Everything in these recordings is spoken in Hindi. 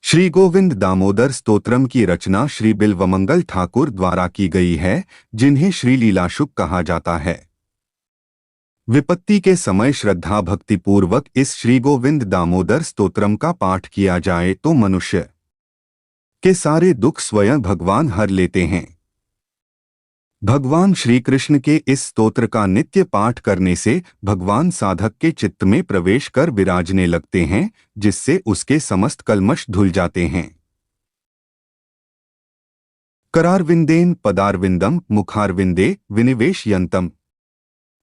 श्री गोविंद दामोदर स्तोत्रम की रचना श्री बिल्वमंगल ठाकुर द्वारा की गई है, जिन्हें श्री लीलाशुक कहा जाता है। विपत्ति के समय श्रद्धा भक्तिपूर्वक इस श्री गोविंद दामोदर स्तोत्रम का पाठ किया जाए तो मनुष्य के सारे दुख स्वयं भगवान हर लेते हैं। भगवान श्री कृष्ण के इस स्तोत्र का नित्य पाठ करने से भगवान साधक के चित्त में प्रवेश कर विराजने लगते हैं, जिससे उसके समस्त कल्मश धुल जाते हैं। करारविंदेन पदारविंदम मुखारविंदे विनिवेशयन्तम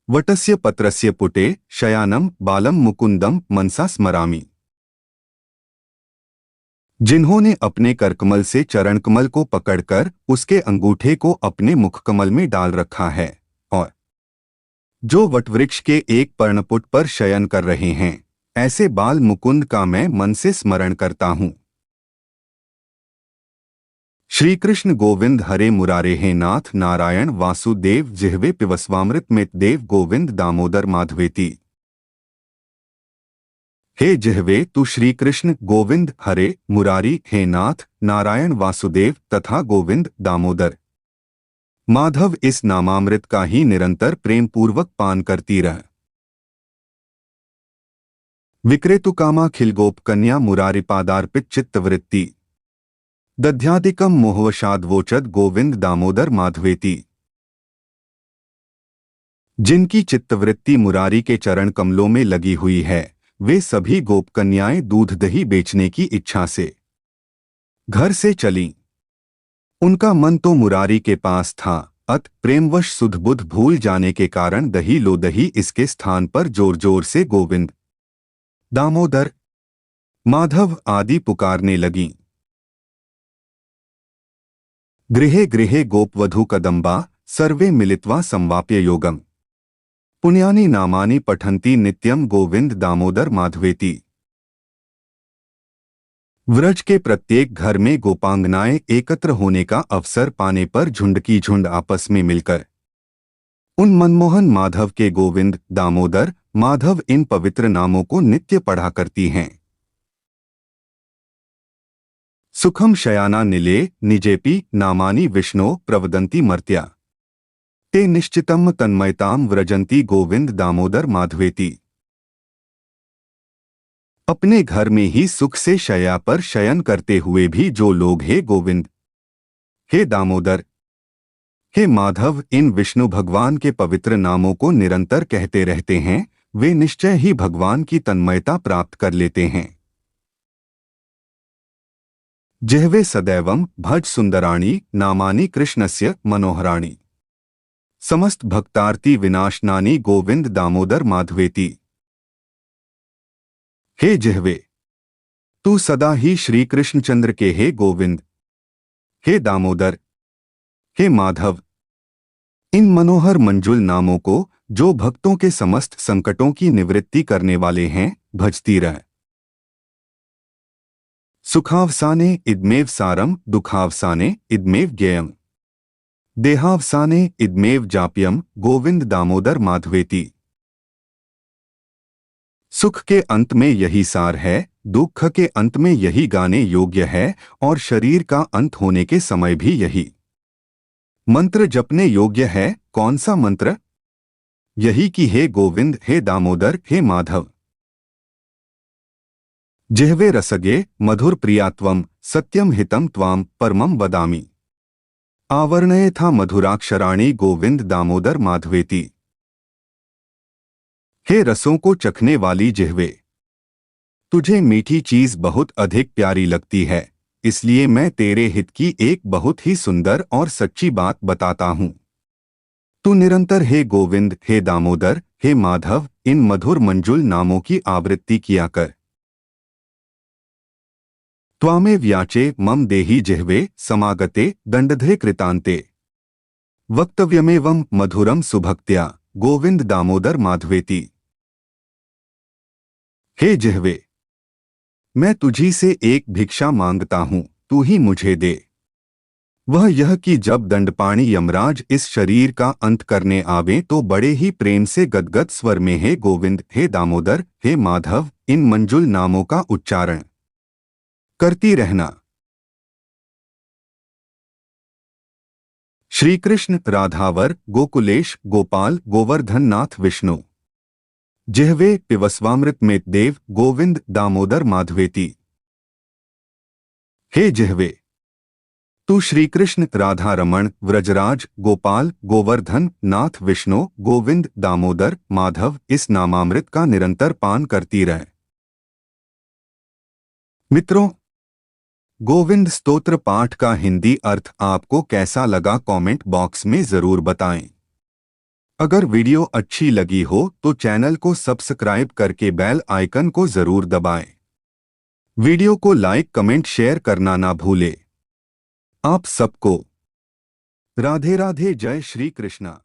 वटस्य पत्रस्य पुटे शयानम बालम मुकुंदम मनसा स्मरामि। जिन्होंने अपने करकमल से चरणकमल को पकड़कर उसके अंगूठे को अपने मुखकमल में डाल रखा है और जो वटवृक्ष के एक पर्णपुट पर शयन कर रहे हैं, ऐसे बाल मुकुंद का मैं मन से स्मरण करता हूँ। श्री कृष्ण गोविंद हरे मुरारे हे नाथ नारायण वासुदेव जिह्वे पिबस्वामृत मित देव गोविंद दामोदर माधवेति। हे जिह्वे तू श्री कृष्ण गोविंद हरे मुरारी हे नाथ नारायण वासुदेव तथा गोविंद दामोदर माधव इस नामामृत का ही निरंतर प्रेम पूर्वक पान करती रह। विक्रेतुकामा खिलगोप कन्या मुरारिपादार्पित चित्तवृत्ति दध्यादिकम मोहवशादवोचद गोविंद दामोदर माधवेति। जिनकी चित्तवृत्ति मुरारी के चरण कमलों में लगी हुई है, वे सभी गोप कन्याएं दूध दही बेचने की इच्छा से घर से चलीं। उनका मन तो मुरारी के पास था, अत प्रेमवश सुधबुध भूल जाने के कारण दही लो दही इसके स्थान पर जोर जोर से गोविंद दामोदर माधव आदि पुकारने लगीं। गृहे गृहे गोपवधू कदम्बा सर्वे मिलित्वा संवाप्य योगम पुण्यानि नामानि पठन्ति नित्यम गोविंद दामोदर माधवेति। व्रज के प्रत्येक घर में गोपांगनाएं एकत्र होने का अवसर पाने पर झुंड की झुंड आपस में मिलकर उन मनमोहन माधव के गोविंद दामोदर माधव इन पवित्र नामों को नित्य पढ़ा करती हैं। सुखम शयाना निले निजेपि नामानि विष्णो प्रवदन्ति मर्त्या ते निश्चितम तन्मयताम व्रजंती गोविंद दामोदर माधवेति। अपने घर में ही सुख से शय्या पर शयन करते हुए भी जो लोग हे गोविंद हे दामोदर हे माधव इन विष्णु भगवान के पवित्र नामों को निरंतर कहते रहते हैं, वे निश्चय ही भगवान की तन्मयता प्राप्त कर लेते हैं। जिह्वे सदैवम भज सुंदराणि नामानि कृष्णस्य मनोहराणि समस्त भक्तार्ति विनाशनानि गोविंद दामोदर माधवेति। हे जिह्वे तू सदा ही श्री कृष्णचंद्र के हे गोविंद हे दामोदर हे माधव इन मनोहर मंजुल नामों को, जो भक्तों के समस्त संकटों की निवृत्ति करने वाले हैं, भजती रह। सुखावसाने इदमेव सारम दुखावसाने इदमेव ज्ञेयम् देहावसाने इदमेव जाप्यम गोविंद दामोदर माधवेति। सुख के अंत में यही सार है, दुख के अंत में यही गाने योग्य है और शरीर का अंत होने के समय भी यही मंत्र जपने योग्य है। कौन सा मंत्र? यही कि हे गोविंद हे दामोदर हे माधव। जिह्वे रसगे मधुर प्रियात्वम सत्यम हितम त्वाम परमम वदामि आवर्णयथा मधुराक्षराणि गोविंद दामोदर माधवेति। हे रसों को चखने वाली जिह्वे, तुझे मीठी चीज बहुत अधिक प्यारी लगती है, इसलिए मैं तेरे हित की एक बहुत ही सुंदर और सच्ची बात बताता हूँ। तू निरंतर हे गोविंद हे दामोदर हे माधव इन मधुर मंजुल नामों की आवृत्ति किया कर। त्वामे व्याचे मम देहि जिह्वे समागते दंडधे कृतांते वक्तव्यमेवं मधुरम सुभक्त्या गोविंद दामोदर माधवेति। हे जिह्वे, मैं तुझी से एक भिक्षा मांगता हूँ, तू ही मुझे दे। वह यह कि जब दंडपाणी यमराज इस शरीर का अंत करने आवे तो बड़े ही प्रेम से गदगद स्वर में हे गोविंद हे दामोदर हे माधव इन मंजुल नामों का उच्चारण करती रहना। श्री कृष्ण राधावर गोकुलेश गोपाल गोवर्धन नाथ विष्णु जिह्वे पिबस्वामृत में देव गोविंद दामोदर माधवेति। हे जिह्वे, तू श्री कृष्ण राधा रमण व्रजराज गोपाल गोवर्धन नाथ विष्णु गोविंद दामोदर माधव इस नामामृत का निरंतर पान करती रहे। मित्रों, गोविंद स्तोत्र पाठ का हिंदी अर्थ आपको कैसा लगा कमेंट बॉक्स में जरूर बताएं। अगर वीडियो अच्छी लगी हो तो चैनल को सब्सक्राइब करके बेल आइकन को जरूर दबाएं। वीडियो को लाइक कमेंट शेयर करना ना भूलें। आप सबको राधे राधे, जय श्री कृष्णा।